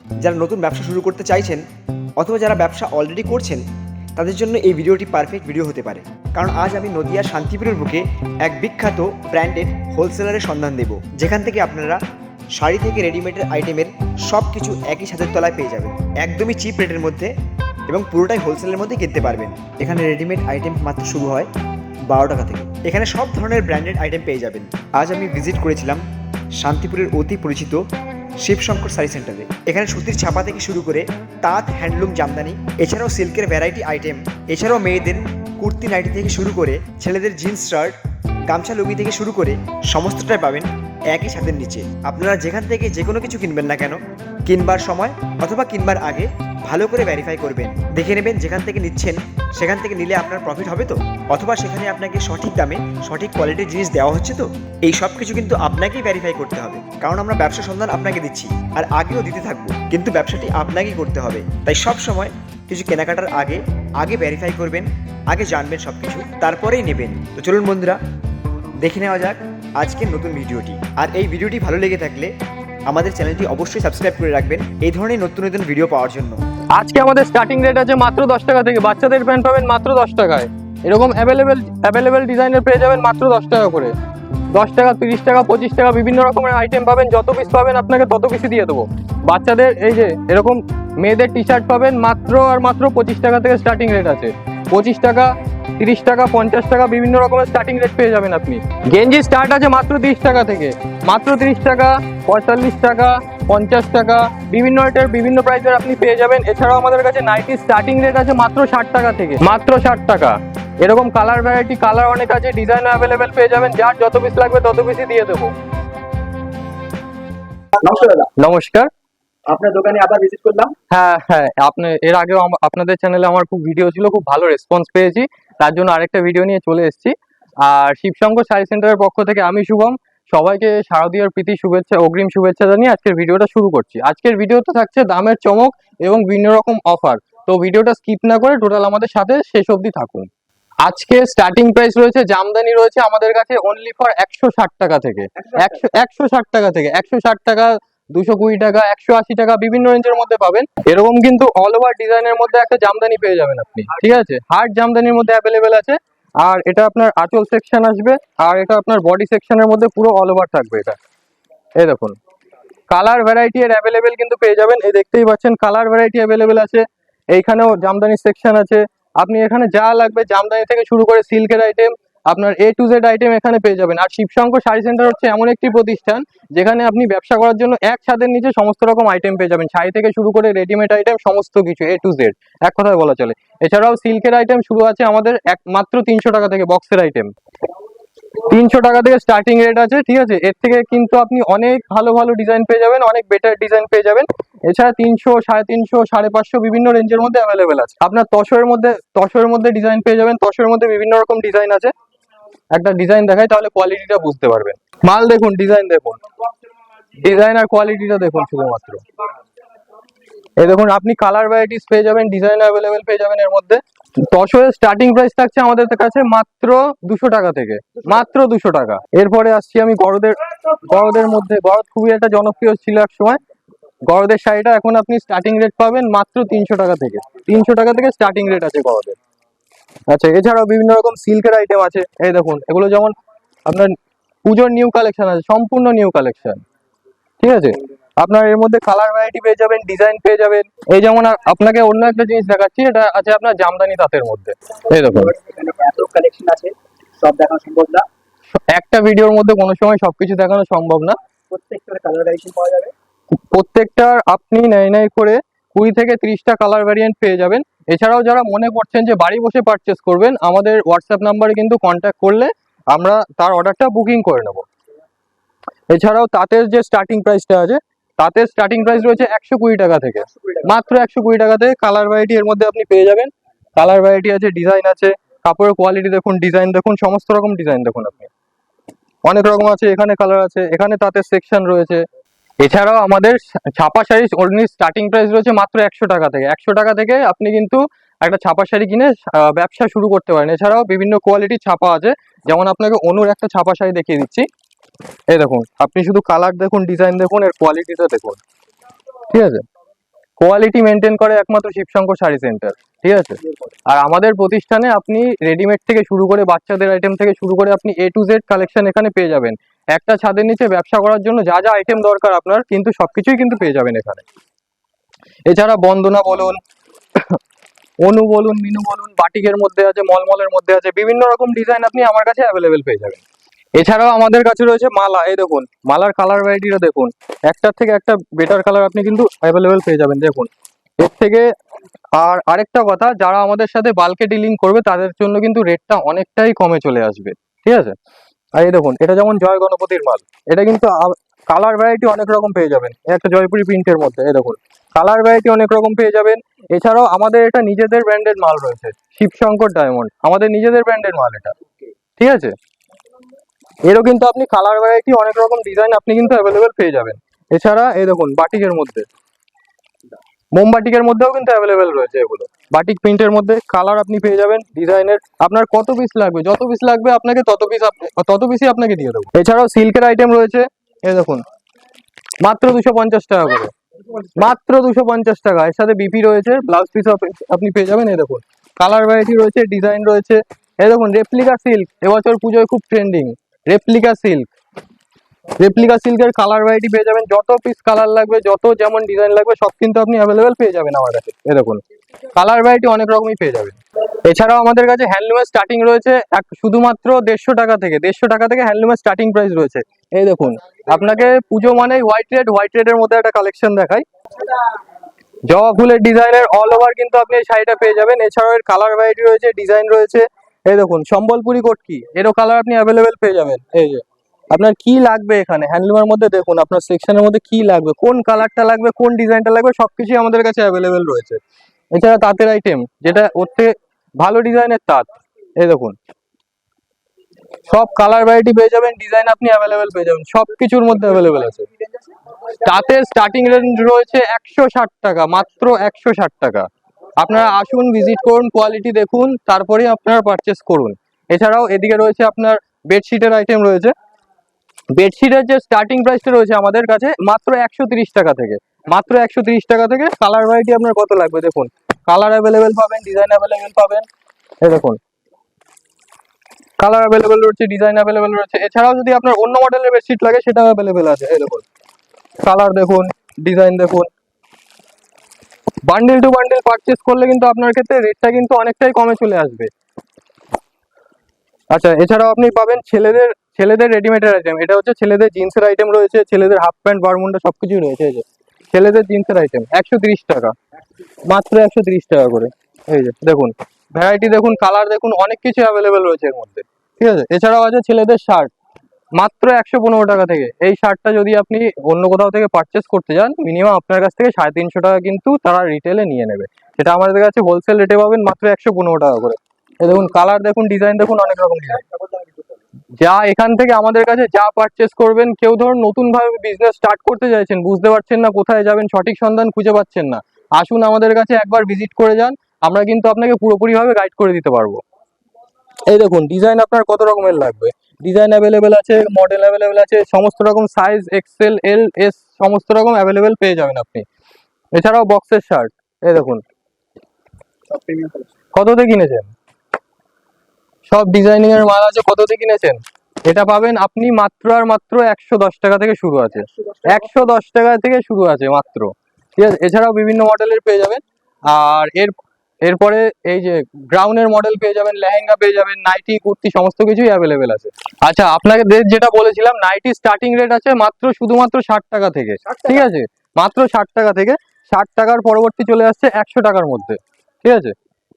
যারা নতুন ব্যবসা শুরু করতে চাইছেন অথবা যারা ব্যবসা অলরেডি করছেন তাদের জন্য এই ভিডিওটি পারফেক্ট ভিডিও হতে পারে। কারণ আজ আমি নদিয়ার শান্তিপুরের বুকে এক বিখ্যাত ব্র্যান্ডেড হোলসেলারের সন্ধান দেব, যেখান থেকে আপনারা শাড়ি থেকে রেডিমেডের আইটেমের সব কিছু একই ছাদের তলায় পেয়ে যাবেন, একদমই চিপ রেটের মধ্যে এবং পুরোটাই হোলসেলের মধ্যে কিনতে পারবেন। এখানে রেডিমেড আইটেম মাত্র শুরু হয় 12 টাকা থেকে। এখানে সব ধরনের ব্র্যান্ডেড আইটেম পেয়ে যাবেন। আজ আমি ভিজিট করেছিলাম শান্তিপুরের অতি পরিচিত শিবশঙ্কর শাড়ি সেন্টারে। এখানে সুতির ছাপা থেকে শুরু করে তাঁত, হ্যান্ডলুম, জামদানি, এছাড়াও সিল্কের ভ্যারাইটি আইটেম, এছাড়াও মেয়েদের কুর্তি, নাইটি থেকে শুরু করে ছেলেদের জিন্স শার্ট, গামছা, লুঙ্গি থেকে শুরু করে সমস্তটাই পাবেন একই ছাদের নিচে। আপনারা যেখান থেকে যে কোনো কিছু কিনবেন না কেন, কিনবার সময় অথবা কিনবার আগে ভালো করে ভেরিফাই করবেন, দেখে নেবেন যেখান থেকে নিচ্ছেন সেখান থেকে নিলে আপনার প্রফিট হবে তো, অথবা সেখানে আপনাকে সঠিক দামে সঠিক কোয়ালিটির জিনিস দেওয়া হচ্ছে তো। এই সব কিছু কিন্তু আপনাকেই ভেরিফাই করতে হবে, কারণ আমরা ব্যবসা সন্ধান আপনাকে দিচ্ছি আর আগেও দিতে থাকবো, কিন্তু ব্যবসাটি আপনাকেই করতে হবে। তাই সব সময় কিছু কেনাকাটার আগে ভেরিফাই করবেন, আগে জানবেন সব কিছু, তারপরেই নেবেন। তো চলুন বন্ধুরা, দেখে নেওয়া যাক আজকের নতুন ভিডিওটি। আর এই ভিডিওটি ভালো লেগে থাকলে আমাদের চ্যানেলটি অবশ্যই সাবস্ক্রাইব করে রাখবেন এই ধরনের নতুন নতুন ভিডিও পাওয়ার জন্য। আজকে আমাদের স্টার্টিং রেট আছে মাত্র 10 টাকা থেকে। বাচ্চাদের প্যান্ট পাবেন মাত্র 10 টাকায়। এরকম অ্যাভেলেবেল ডিজাইনের পেয়ে যাবেন মাত্র 10 টাকা করে। 10 টাকা, 30 টাকা, 25 টাকা বিভিন্ন রকমের আইটেম পাবেন। যত পিস পাবেন আপনাকে তত পিসই দিয়ে দেবো। বাচ্চাদের এই যে এরকম মেয়েদের টি শার্ট পাবেন মাত্র আর মাত্র 25 টাকা থেকে স্টার্টিং রেট আছে। 25 টাকা, 30 টাকা, 50 টাকা বিভিন্ন রকমের স্টার্টিং রেট পেয়ে যাবেন আপনি। গেঞ্জি স্টার্ট আছে মাত্র 30 টাকা থেকে, মাত্র 30 টাকা, 45 টাকা, 50 টাকা বিভিন্ন রেটের বিভিন্ন প্রাইসের আপনি পেয়ে যাবেন। এছাড়াও আমাদের কাছে নাইটি স্টার্টিং রেট আছে মাত্র 60 টাকা থেকে, মাত্র 60 টাকা। এরকম কালার ভ্যারাইটি, কালার অনেক আছে, ডিজাইন অ্যাভেলেবেল পেয়ে যাবেন। যার যত পিস লাগবে তত পিসই দিয়ে দেবো। নমস্কার দাদা। নমস্কার। আপনার দোকানে আবার ভিজিট করলাম। হ্যাঁ, আপনি এর আগেও আপনাদের চ্যানেলে আমার খুব ভিডিও ছিল, খুব ভালো রেসপন্স পেয়েছি, তার জন্য আরেকটা ভিডিও নিয়ে চলে এসেছি। আর শিবশঙ্কর শাড়ি সেন্টারের পক্ষ থেকে আমি শুভম সবাইকে শারদীয়ার প্রীতি শুভেচ্ছা, অগ্রিম শুভেচ্ছা জানিয়ে আজকের ভিডিওটা শুরু করছি। আজকের ভিডিওতে থাকছে দামের চমক এবং বিভিন্ন রকম অফার। তো ভিডিওটা স্কিপ না করে টোটাল আমাদের সাথে শেষ অবধি থাকুন। আজকে স্টার্টিং প্রাইস রয়েছে, জামদানি রয়েছে আমাদের কাছে অনলি ফর 160 টাকা থেকে। 160 টাকা থেকে 160 টাকা, 220 টাকা, 180 টাকা বিভিন্ন রেঞ্জের মধ্যে পাবেন। এরকম কিন্তু অল ওভার ডিজাইনের মধ্যে একটা জামদানি পেয়ে যাবেন আপনি, ঠিক আছে? হার্ড জামদানির মধ্যে অ্যাভেলেবেল আছে। আর এটা আপনার আঁচল সেকশন আসবে, আর এটা আপনার বডি সেকশনের মধ্যে পুরো অল ওভার থাকবে। এটা এই দেখুন, কালার ভ্যারাইটি এর অ্যাভেলেবেল কিন্তু পেয়ে যাবেন। এই দেখতেই পাচ্ছেন কালার ভ্যারাইটি অ্যাভেলেবেল আছে। এইখানেও জামদানি সেকশন আছে। আপনি এখানে যা লাগবে জামদানি থেকে শুরু করে সিল্কের আইটেম, আপনার A to Z আইটেম এখানে পেয়ে যাবেন। আর শিবশঙ্কর শাড়ি সেন্টার হচ্ছে এমন একটি প্রতিষ্ঠান যেখানে আপনি ব্যবসা করার জন্য এক ছাদের নিচে সমস্ত রকম আইটেম পেয়ে যাবেন। শাড়ি থেকে শুরু করে রেডিমেড আইটেম সমস্ত কিছু A to Z এক কথায় বলা চলে। এছাড়াও সিল্কের আইটেম শুরু আছে আমাদের মাত্র 300 টাকা থেকে। বক্সের আইটেম 300 টাকা থেকে স্টার্টিং রেট আছে, ঠিক আছে? এর থেকে কিন্তু আপনি অনেক ভালো ভালো ডিজাইন পেয়ে যাবেন, অনেক বেটার ডিজাইন পেয়ে যাবেন। এছাড়া 300, 350, 550 বিভিন্ন রেঞ্জের মধ্যে অ্যাভেলেবেল আছে। আপনার তসরের মধ্যে ডিজাইন পেয়ে যাবেন। তসরের মধ্যে বিভিন্ন রকম ডিজাইন আছে। একটা ডিজাইন দেখাই তাহলে কোয়ালিটিটা বুঝতে পারবেন। মাল দেখুন, ডিজাইন দেখুন, ডিজাইন আর কোয়ালিটিটা দেখুন শুধুমাত্র। এই দেখুন, আপনি কালার ভ্যারাইটিস পেয়ে যাবেন, ডিজাইন অ্যাভেলেবেল পেয়ে যাবেন। এর মধ্যে তসরের স্টার্টিং প্রাইস থাকছে আমাদের কাছে মাত্র 200 টাকা থেকে, মাত্র 200 টাকা। এরপরে আসছি আমি গরদের মধ্যে। গরদ খুবই একটা জনপ্রিয় ছিল এক সময়। গরদের শাড়িটা এখন আপনি স্টার্টিং রেট পাবেন মাত্র 300 টাকা থেকে। 300 টাকা থেকে স্টার্টিং রেট আছে গরদের। আচ্ছা, এছাড়াও বিভিন্ন রকম সিল্কের আইটেম আছে। এই দেখুন, এগুলো যেমন আপনার পুজোর নিউ কালেকশন আছে, সম্পূর্ণ নিউ কালেকশন, ঠিক আছে? আপনার এর মধ্যে কালার ভ্যারাইটি পেয়ে যাবেন, ডিজাইন পেয়ে যাবেন। এই যেমন আপনাকে অন্য একটা জিনিস দেখাচ্ছি, এটা আছে আপনার জামদানি তাঁতের মধ্যে। এই দেখুন, এত কালেকশন আছে, সব দেখানো সম্ভব না। একটা ভিডিওর মধ্যে কোনো সময় সবকিছু দেখানো সম্ভব না। প্রত্যেকটা কালার ভ্যারিয়েশন পাওয়া যাবে। প্রত্যেকটার আপনি নাই করে 20 থেকে 30টা কালার ভ্যারিয়েন্ট পেয়ে যাবেন। এছাড়াও যারা মনে করছেন যে বাড়ি বসে পারচেস করবেন, আমাদের হোয়াটসঅ্যাপ নাম্বারে কিন্তু কন্ট্যাক্ট করলে আমরা তার অর্ডারটা বুকিং করে নেব। এছাড়াও তাঁতের যে স্টার্টিং প্রাইসটা আছে, তাঁতের স্টার্টিং প্রাইস রয়েছে 120 টাকা থেকে, মাত্র 120 টাকা থেকে। কালার ভ্যারাইটি এর মধ্যে আপনি পেয়ে যাবেন। কালার ভ্যারাইটি আছে, ডিজাইন আছে, কাপড়ের কোয়ালিটি দেখুন, ডিজাইন দেখুন, সমস্ত রকম ডিজাইন দেখুন আপনি। অনেক রকম আছে, এখানে কালার আছে, এখানে তাঁতের সেকশন রয়েছে। এছাড়াও আমাদের ছাপা শাড়ি স্টার্টিং প্রাইস রয়েছে মাত্র 100 টাকা থেকে। 100 টাকা থেকে আপনি কিন্তু একটা ছাপা শাড়ি কিনে ব্যবসা শুরু করতে পারেন। এছাড়াও বিভিন্ন কোয়ালিটির ছাপা আছে, যেমন আপনাকে অনুর একটা ছাপা শাড়ি দেখিয়ে দিচ্ছি। এই দেখুন, আপনি শুধু কালার দেখুন, ডিজাইন দেখুন, এর কোয়ালিটিটা দেখুন, ঠিক আছে? কোয়ালিটি মেনটেন করে একমাত্র শিবশঙ্কর শাড়ি সেন্টার, ঠিক আছে। আর আমাদের প্রতিষ্ঠানে আপনি রেডিমেড থেকে শুরু করে বাচ্চাদের আইটেম থেকে শুরু করে আপনি A to Z কালেকশন এখানে পেয়ে যাবেন। একটা ছাদের নিচে ব্যবসা করার জন্য যা যা আইটেম দরকার আপনার কিন্তু সবকিছুই কিন্তু পেয়ে যাবেন এখানে। এছাড়া বন্দনা বলুন, অনু বলুন, মিনু বলুন, বাটিকের মধ্যে আছে, মলমলের মধ্যে আছে, বিভিন্ন রকম ডিজাইন আপনি আমার কাছে অ্যাভেলেবেল পেয়ে যাবেন। এছাড়াও আমাদের কাছে রয়েছে মালা, এই দেখুন মালার কালার ভ্যারাইটিটা দেখুন, একটার থেকে একটা বেটার কালার আপনি কিন্তু অ্যাভেলেবেল পেয়ে যাবেন দেখুন এর থেকে। আর আরেকটা কথা, যারা আমাদের সাথে বাল্কে ডিলিং করবে তাদের জন্য কিন্তু রেটটা অনেকটাই কমে চলে আসবে, ঠিক আছে। আর এই দেখুন এটা যেমন জয় গণপতির মাল, এটা কিন্তু কালার ভ্যারাইটি অনেক রকম পেয়ে যাবেন, একটা জয়পুরি প্রিন্টের মধ্যে, এই দেখুন কালার ভ্যারাইটি অনেক রকম পেয়ে যাবেন। এছাড়াও আমাদের এটা নিজেদের ব্র্যান্ডেড মাল রয়েছে, শিবশঙ্কর ডায়মন্ড আমাদের নিজেদের ব্র্যান্ডেড মাল এটা, ঠিক আছে। এরও কিন্তু আপনি কালার ভ্যারাইটি অনেক রকম ডিজাইন আপনি কিন্তু অ্যাভেলেবেল পেয়ে যাবেন। এছাড়া এই দেখুন বাটিকের মধ্যে, মোমবাটিকের মধ্যেও কিন্তু অ্যাভেলেবেল রয়েছে এগুলো, বাটিক প্রিন্টের মধ্যে কালার আপনি পেয়ে যাবেন ডিজাইনের। আপনার কত পিস লাগবে, যত পিস লাগবে আপনাকে তত পিসই আপনাকে দিয়ে দেবো। এছাড়াও সিল্কের আইটেম রয়েছে, এই দেখুন মাত্র 250 টাকা করে, মাত্র 250 টাকা। এর সাথে বিপি রয়েছে, ব্লাউজ পিস আপনি পেয়ে যাবেন। এই দেখুন কালার ভ্যারাইটি রয়েছে, ডিজাইন রয়েছে। এই দেখুন রেপ্লিকা সিল্ক, এবছর পুজোয় খুব ট্রেন্ডিং রেপ্লিকা সিল্ক, রেপ্লিকা সিল্কের কালার ভ্যারাইটি পেয়ে যাবেন, যত পিস কালার লাগবে, যত যেমন ডিজাইন লাগবে সব কিন্তু আপনি অ্যাভেলেবেল পেয়ে যাবেন আমার কাছে। এই দেখুন কালার ভ্যারাইটি অনেক রকমই পেয়ে যাবেন। এছাড়াও আমাদের কাছে হ্যান্ডলুমের স্টার্টিং রয়েছে শুধুমাত্র 150 টাকা থেকে, 150 টাকা থেকে হ্যান্ডলুমের স্টার্টিং প্রাইস রয়েছে। এই দেখুন আপনাকে পুজো মানে হোয়াইট রেডের মধ্যে একটা কালেকশন দেখাই, জবা ফুলের ডিজাইনের অল ওভার কিন্তু আপনি এই শাড়িটা পেয়ে যাবেন। এছাড়াও এর কালার ভ্যারাইটি রয়েছে, ডিজাইন রয়েছে। এই দেখুন সম্বলপুরি কটকি, এরও কালার আপনি অ্যাভেলেবেল পেয়ে যাবেন। এই যে আপনার কি লাগবে এখানে হ্যান্ডলুমের মধ্যে দেখুন আপনার সেকশনের মধ্যে কি লাগবে, কোন কালারটা লাগবে, কোন ডিজাইনটা লাগবে সবকিছুই আমাদের কাছে অ্যাভেলেবেল রয়েছে। এছাড়া তাঁতের আইটেম, যেটা ওর থেকে ভালো ডিজাইনের তাঁত, এই দেখুন সব কালার ভ্যারাইটি পেয়ে যাবেন, ডিজাইন আপনি অ্যাভেলেবেল পেয়ে যাবেন, সবকিছুর মধ্যে অ্যাভেলেবেল আছে। তাঁতের স্টার্টিং রেঞ্জ রয়েছে 160 টাকা, মাত্র 160 টাকা। আপনারা আসুন, ভিজিট করুন, কোয়ালিটি দেখুন, তারপরেই আপনারা পারচেস করুন। এছাড়াও এদিকে রয়েছে আপনার বেডশিটের আইটেম রয়েছে, বেডশিটের যে স্টার্টিং প্রাইসটা রয়েছে আমাদের কাছে মাত্র 130 টাকা থেকে, মাত্র 130 টাকা থেকে। কালার ভ্যারাইটি আপনার কত লাগবে দেখুন, কালার অ্যাভেলেবেল পাবেন, ডিজাইন অ্যাভেলেবেল পাবেন। এই দেখুন কালার অ্যাভেলেবেল রয়েছে, ডিজাইন অ্যাভেলেবেল রয়েছে। এছাড়াও যদি আপনার অন্য মডেলের বেডশিট লাগে সেটাও অ্যাভেলেবেল আছে। এই দেখুন কালার দেখুন, ডিজাইন দেখুন। বান্ডিল টু বান্ডিল পারচেস করলে কিন্তু আপনার ক্ষেত্রে রেটটা কিন্তু অনেকটাই কমে চলে আসবে। আচ্ছা এছাড়াও আপনি পাবেন ছেলেদের রেডিমেডের আইটেম, এটা হচ্ছে ছেলেদের জিন্সের আইটেম রয়েছে, ছেলেদের হাফ প্যান্ট বারমুন্ডা সবকিছুই রয়েছে। এই যে ছেলেদের জিন্সের আইটেম 130 টাকা, মাত্র 130 টাকা করে। এই যে দেখুন ভ্যারাইটি দেখুন, কালার দেখুন, অনেক কিছু অ্যাভেলেবেল রয়েছে এর মধ্যে, ঠিক আছে। এছাড়াও আছে ছেলেদের শার্ট, মাত্র 115 টাকা থেকে। এই শার্টটা যদি আপনি অন্য কোথাও থেকে পারচেস করতে যান মিনিমাম আপনার কাছ থেকে 350 টাকা কিন্তু তারা রিটেলে নিয়ে নেবে, সেটা আমাদের কাছে হোলসেল রেটে পাবেন মাত্র 115 টাকা করে। এই দেখুন কালার দেখুন, ডিজাইন দেখুন, অনেক রকম ডিজাইন। যা এখান থেকে আমাদের কাছে যা পারচেস করবেন, কেউ ধরুন নতুন ভাবে বিজনেস স্টার্ট করতে চাইছেন, বুঝতে পারছেন না কোথায় যাবেন, সঠিক সন্ধান খুঁজে পাচ্ছেন না, আসুন আমাদের কাছে একবার ভিজিট করে যান, আমরা কিন্তু আপনাকে পুরোপুরি ভাবে গাইড করে দিতে পারবো। এই দেখুন ডিজাইন আপনার কত রকমের লাগবে, ডিজাইন অ্যাভেলেবেল আছে, মডেল অ্যাভেলেবেল আছে, সমস্ত রকম সাইজ এক্সেল এল এস সমস্ত রকম অ্যাভেলেবেল পেয়ে যাবেন আপনি। এছাড়াও বক্সের শার্ট, এই দেখুন কততে কিনেছেন, সব ডিজাইনিং এর মাল আছে, কততে কিনেছেন। এটা পাবেন আপনি মাত্র আর মাত্র 110 টাকা থেকে শুরু আছে, 110 টাকা থেকে শুরু আছে মাত্র, ঠিক আছে। এছাড়াও বিভিন্ন মডেলের পেয়ে যাবেন। আর এরপরে এই যে গ্রাউন্ডের মডেল পেয়ে যাবেন, লেহেঙ্গা পেয়ে যাবেন, নাইটি কুর্তি সমস্ত কিছুই অ্যাভেলেবেল আছে। আচ্ছা আপনাকে যেটা বলেছিলাম, নাইটি স্টার্টিং রেট আছে মাত্র শুধুমাত্র 60 টাকা থেকে, ঠিক আছে, মাত্র 60 টাকা থেকে। 60 টাকার পরবর্তী চলে আসছে 100 টাকার মধ্যে, ঠিক আছে।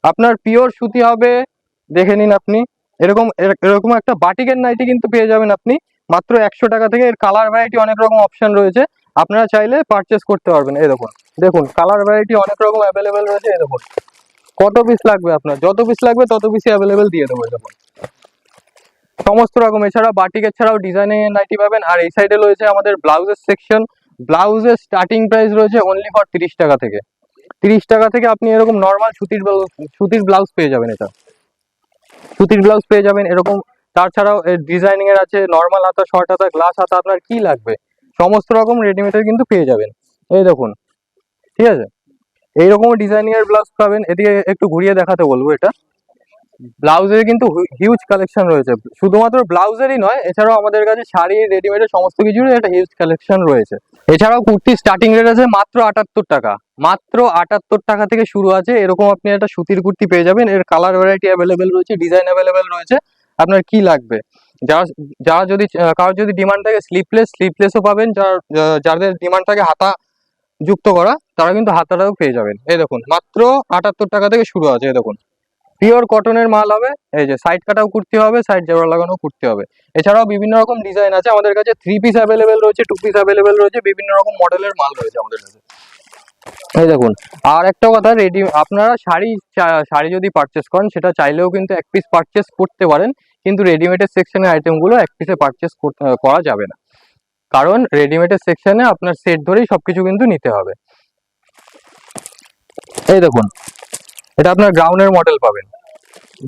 আপনার পিওর সুতি হবে, দেখে নিন আপনি, এরকম একটা বাটিকের নাইটি কিন্তু পেয়ে যাবেন আপনি মাত্র 100 টাকা থেকে। এর কালার ভ্যারাইটি অনেক রকম অপশন রয়েছে, আপনারা চাইলে পারচেস করতে পারবেন। এই দেখুন দেখুন কালার ভ্যারাইটি অনেক রকম অ্যাভেলেবেল রয়েছে। এই দেখুন কত পিস লাগবে আপনার, যত পিস লাগবে তত পিসই অ্যাভেলেবেল দিয়ে দেবো। এই দেখুন সমস্ত রকম। এছাড়া বাটিকের ছাড়াও ডিজাইনিং এর নাইটি পাবেন। আর এই সাইডে রয়েছে আমাদের ব্লাউজের সেকশন, ব্লাউজের স্টার্টিং প্রাইস রয়েছে অনলি ফর 30 টাকা থেকে। 30 টাকা থেকে আপনি এরকম নর্মাল সুতির ব্লাউজ পেয়ে যাবেন, এটা সুতির ব্লাউজ পেয়ে যাবেন এরকম। তাছাড়াও ডিজাইনিং এর আছে, নর্মাল হাতা, শর্ট হাতা, গ্লাস হাতা, আপনার কি লাগবে সমস্ত রকম রেডিমেডের কিন্তু পেয়ে যাবেন। এই দেখুন, ঠিক আছে। এইরকম ডিজাইনিং এর ব্লাউজ পাবেন। এদিকে একটু ঘুরিয়ে দেখাতে বলবো। এটা ব্লাউজের কিন্তু হিউজ কালেকশন রয়েছে, শুধুমাত্র ব্লাউজেরই নয়, এছাড়াও আমাদের কাছে শাড়ি রেডিমেডের সমস্ত কিছুরই একটা হিউজ কালেকশন রয়েছে। এছাড়াও কুর্তি স্টার্টিং রেট আছে মাত্র 78 টাকা, মাত্র 78 টাকা থেকে শুরু আছে। এরকম আপনি একটা সুতির কুর্তি পেয়ে যাবেন, এর কালার ভ্যারাইটি অ্যাভেলেবেল রয়েছে, ডিজাইন অ্যাভেলেবেল রয়েছে, আপনার কি লাগবে। যারা যারা যদি কারোর যদি ডিমান্ড থাকে স্লিপলেসও পাবেন, যাদের ডিমান্ড থাকে হাতা যুক্ত করা, তারা কিন্তু হাতাটাও পেয়ে যাবেন। এই দেখুন মাত্র 78 টাকা থেকে শুরু আছে। এই দেখুন পিওর কটনের মাল হবে। এই যে সাইড কাটাও কুর্তি হবে, সাইড জেব্রা লাগানো কুর্তি হবে। এছাড়াও বিভিন্ন রকম ডিজাইন আছে আমাদের কাছে, 3 পিস অ্যাভেলেবেল রয়েছে, 2 পিস অ্যাভেলেবেল রয়েছে, বিভিন্ন রকম মডেলের মাল রয়েছে আমাদের কাছে। এই দেখুন আর একটা কথা, আপনারা শাড়ি যদি পারচেস করেন, সেটা চাইলেও কিন্তু 1 পিস পারচেস করতে পারেন, কিন্তু রেডিমেডের সেকশনের আইটেমগুলো 1 পিসে পারচেস করা যাবে না, কারণ রেডিমেডের সেকশনে আপনার সেট ধরেই সবকিছু কিন্তু নিতে হবে। এই দেখুন এটা আপনার গ্রাউন্ডের মডেল পাবেন,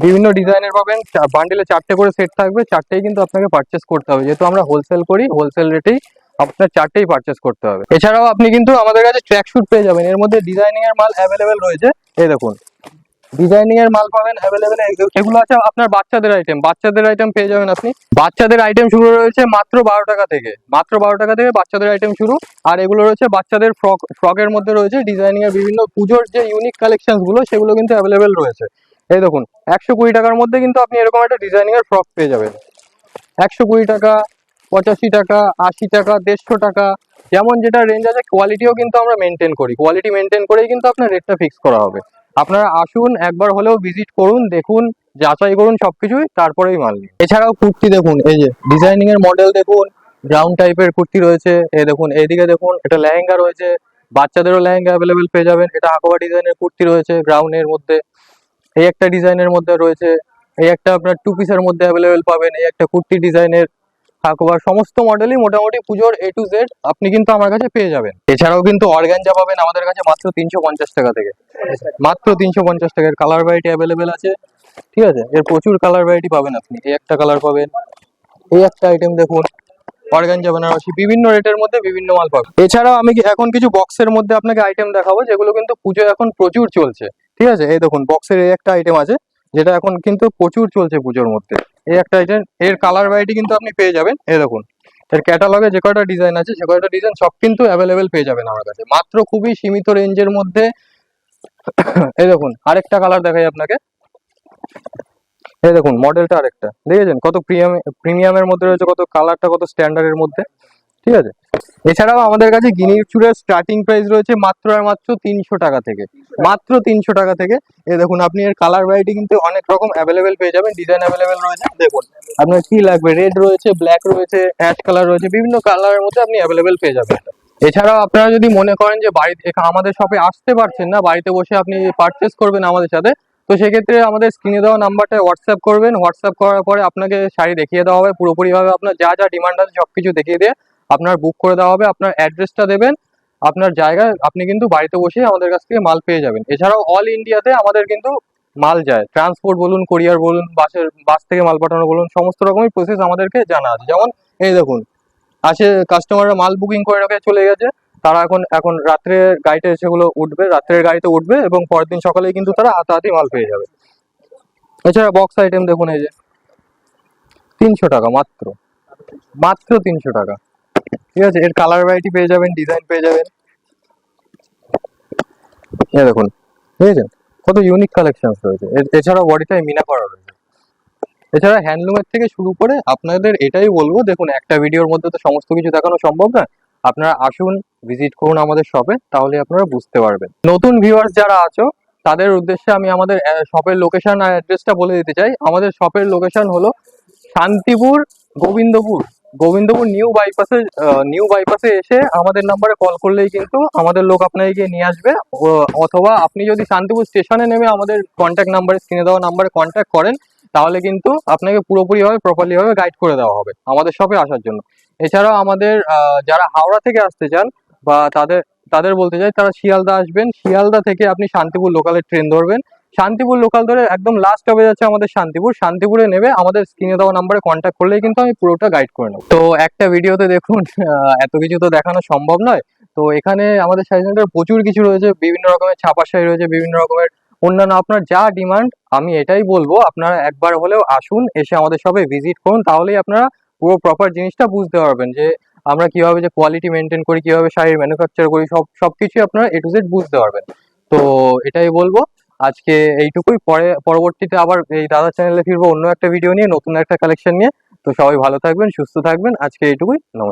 বিভিন্ন ডিজাইনের পাবেন, বান্ডিলে 4টে করে সেট থাকবে, 4টেই কিন্তু আপনাকে পারচেস করতে হবে, যেহেতু আমরা হোলসেল করি, হোলসেল রেটেই আপনার 4টেই পারচেস করতে হবে। এছাড়াও আপনি কিন্তু আমাদের কাছে ট্র্যাক শুট পেয়ে যাবেন, এর মধ্যে ডিজাইনিং এর মাল অ্যাভেলেবেল রয়েছে। এই দেখুন ডিজাইনিং এর মাল পাবেন অ্যাভেলেবেল। এগুলো আছে আপনার বাচ্চাদের আইটেম পেয়ে যাবেন আপনি। বাচ্চাদের আইটেম শুরু রয়েছে মাত্র 12 টাকা থেকে, মাত্র 12 টাকা থেকে বাচ্চাদের আইটেম শুরু। আর এগুলো রয়েছে বাচ্চাদের ফ্রকের মধ্যে রয়েছে ডিজাইনিং এর বিভিন্ন পুজোর যে ইউনিক কালেকশন গুলো, সেগুলো কিন্তু অ্যাভেলেবেল রয়েছে। এই দেখুন 120 টাকার মধ্যে কিন্তু আপনি এরকম একটা ডিজাইনিং এর ফ্রক পেয়ে যাবেন। 120 টাকা, 85 টাকা, 80 টাকা, 150 টাকা, যেমন যেটা রেঞ্জ আছে। কোয়ালিটিও কিন্তু আমরা মেনটেন করি, কোয়ালিটি মেনটেন করেই কিন্তু আপনার রেটটা ফিক্স করা হবে। আপনারা আসুন, একবার হলেও ভিজিট করুন, দেখুন, যাচাই করুন সবকিছুই, তারপরেই মাল নিন। এছাড়াও কুর্তি দেখুন, এই যে ডিজাইনিং এর মডেল দেখুন, গ্রাউন্ড টাইপের কুর্তি রয়েছে। এই দেখুন এইদিকে দেখুন, এটা লেহেঙ্গা রয়েছে, বাচ্চাদেরও লেহেঙ্গা অ্যাভেলেবেল পেয়ে যাবেন। এটা হাকোবা ডিজাইনের কুর্তি রয়েছে গ্রাউন্ডের মধ্যে। এই একটা ডিজাইনের মধ্যে রয়েছে, এই একটা আপনার 2 পিসের মধ্যে অ্যাভেলেবেল পাবেন, এই একটা কুর্তি ডিজাইনের হাকোবার। সমস্ত মডেলই মোটামুটি পুজোর A to Z আপনি কিন্তু আমার কাছে পেয়ে যাবেন। এছাড়াও কিন্তু অর্গানজা পাবেন আমাদের কাছে মাত্র 350 টাকা থেকে, মাত্র 350 টাকার কালার ভ্যারাইটি অ্যাভেলেবেল আছে। ঠিক আছে, এর প্রচুর কালার ভ্যারাইটি পাবেন আপনি। এই একটা কালার পাবেন, এই একটা আইটেম দেখুন, অর্গানজা বেনারসি, বিভিন্ন রেটের মধ্যে বিভিন্ন মাল পাবেন। এছাড়াও আমি এখন কিছু বক্সের মধ্যে আপনাকে আইটেম দেখাবো, যেগুলো কিন্তু পুজো এখন প্রচুর চলছে। ঠিক আছে, এই দেখুন বক্সের এই একটা আইটেম আছে, যেটা এখন কিন্তু প্রচুর চলছে পুজোর মধ্যে। এই একটা আইটেম, এর কালার ভ্যারাইটি কিন্তু আপনি পেয়ে যাবেন। এই দেখুন এর ক্যাটালগে যে কয়টা ডিজাইন আছে, সে কয়টা ডিজাইন সব কিন্তু অ্যাভেলেবেল পেয়ে যাবেন আমার কাছে, মাত্র খুবই সীমিত রেঞ্জের মধ্যে। এই দেখুন আরেকটা কালার দেখাই আপনাকে। এই দেখুন মডেলটা আরেকটা দেখেছেন, কত প্রিমিয়ামের মধ্যে রয়েছে, কত কালারটা কত স্ট্যান্ডার্ডের মধ্যে। ঠিক আছে, এছাড়াও আমাদের কাছে গিনির চুড়ের স্টার্টিং প্রাইস রয়েছে মাত্র আর মাত্র 300 টাকা থেকে, মাত্র 300 টাকা থেকে। এই দেখুন আপনি এর কালার ভ্যারাইটি কিন্তু অনেক রকম অ্যাভেলেবেল পেয়ে যাবেন, ডিজাইন অ্যাভেলেবেল রয়েছে। দেখুন আপনার কি লাগবে, রেড রয়েছে, ব্ল্যাক রয়েছে, অ্যাশ কালার রয়েছে, বিভিন্ন কালারের মধ্যে আপনি অ্যাভেলেবেল পেয়ে যাবেন। এছাড়াও আপনারা যদি মনে করেন যে বাড়িতে আমাদের শপে আসতে পারছেন না, বাড়িতে বসে আপনি পারচেস করবেন আমাদের সাথে, তো সেক্ষেত্রে আমাদের স্ক্রিনে দেওয়া নাম্বারটায় হোয়াটসঅ্যাপ করবেন। হোয়াটসঅ্যাপ করার পরে আপনাকে শাড়ি দেখিয়ে দেওয়া হবে পুরোপুরিভাবে, আপনার যা যা ডিমান্ড আছে সবকিছু দেখিয়ে দিয়ে আপনার বুক করে দেওয়া হবে। আপনার অ্যাড্রেসটা দেবেন, আপনার জায়গায় আপনি কিন্তু বাড়িতে বসে আমাদের কাছ থেকে মাল পেয়ে যাবেন। এছাড়াও অল ইন্ডিয়াতে আমাদের কিন্তু মাল যায়, ট্রান্সপোর্ট বলুন, কোরিয়ার বলুন, বাস থেকে মাল পাঠানো বলুন, সমস্ত রকমই প্রসেস আমাদেরকে জানা আছে। যেমন এই দেখুন আসে কাস্টমাররা মাল বুকিং করে রেখে চলে গেছে, তারা এখন রাত্রের গাড়িতে সেগুলো উঠবে, রাত্রের গাড়িতে উঠবে এবং পরের দিন সকালেই কিন্তু তারা হাতাহাতি মাল পেয়ে যাবে। এছাড়া বক্স আইটেম দেখুন, এই যে 300 টাকা, মাত্র মাত্র 300 টাকা। ঠিক আছে, এর কালার ভ্যারাইটি পেয়ে যাবেন, ডিজাইন পেয়ে যাবেন। এই দেখুন বুঝেছেন কত ইউনিক কালেকশন রয়েছে। এছাড়াও বডিটাই মিনা করা রয়েছে। এছাড়া হ্যান্ডলুমের থেকে শুরু করে আপনাদের এটাই বলবো, দেখুন একটা ভিডিওর মধ্যে তো সমস্ত কিছু দেখানো সম্ভব না, আপনারা আসুন, ভিজিট করুন আমাদের শপে, তাহলে আপনারা বুঝতে পারবেন। নতুন ভিউয়ার্স যারা আছো তাদের উদ্দেশ্যে আমি আমাদের শপের লোকেশন আর অ্যাড্রেসটা বলে দিতে চাই। আমাদের শপের লোকেশন হলো শান্তিপুর গোবিন্দপুর, নিউ বাইপাসে এসে আমাদের নাম্বারে কল করলেই কিন্তু আমাদের লোক আপনাকে গিয়ে নিয়ে আসবে। অথবা আপনি যদি শান্তিপুর স্টেশনে নেমে আমাদের কন্ট্যাক্ট নাম্বারে, স্ক্রিনে দেওয়া নাম্বারে কন্ট্যাক্ট করেন, তাহলে কিন্তু আপনাকে পুরোপুরিভাবে প্রপারলি ভাবে গাইড করে দেওয়া হবে আমাদের শপে আসার জন্য। এছাড়াও আমাদের যারা হাওড়া থেকে আসতে চান বা তাদের বলতে চাই, তারা শিয়ালদা আসবেন, শিয়ালদা থেকে আপনি শান্তিপুর লোকালের ট্রেন ধরবেন, শান্তিপুর লোকাল ধরে একদম লাস্ট স্টপেজ আছে আমাদের শান্তিপুরে নেবে আমাদের স্ক্রিনে দেওয়া নাম্বারে কন্ট্যাক্ট করলেই কিন্তু আমি পুরোটা গাইড করে নেবো। তো একটা ভিডিওতে দেখুন এত কিছু তো দেখানো সম্ভব নয়, তো এখানে আমাদের শাড়ি সেন্টার প্রচুর কিছু রয়েছে, বিভিন্ন রকমের ছাপা শাড়ি রয়েছে, বিভিন্ন রকমের অন্যান্য আপনার যা ডিমান্ড। আমি এটাই বলবো, আপনারা একবার হলেও আসুন, এসে আমাদের শপে ভিজিট করুন, তাহলেই আপনারা পুরো প্রপার জিনিসটা বুঝতে পারবেন যে আমরা কিভাবে যে কোয়ালিটি মেনটেন করি, কিভাবে শাড়ির ম্যানুফ্যাকচার করি, সবকিছু আপনারা A to Z বুঝতে পারবেন। তো এটাই বলবো, আজকে এইটুকুই। পরবর্তীতে আবার এই দাদা চ্যানেলে ফিরবো অন্য একটা ভিডিও নিয়ে, নতুন একটা কালেকশন নিয়ে। তো সবাই ভালো থাকবেন, সুস্থ থাকবেন, আজকে এইটুকুই, নমস্কার।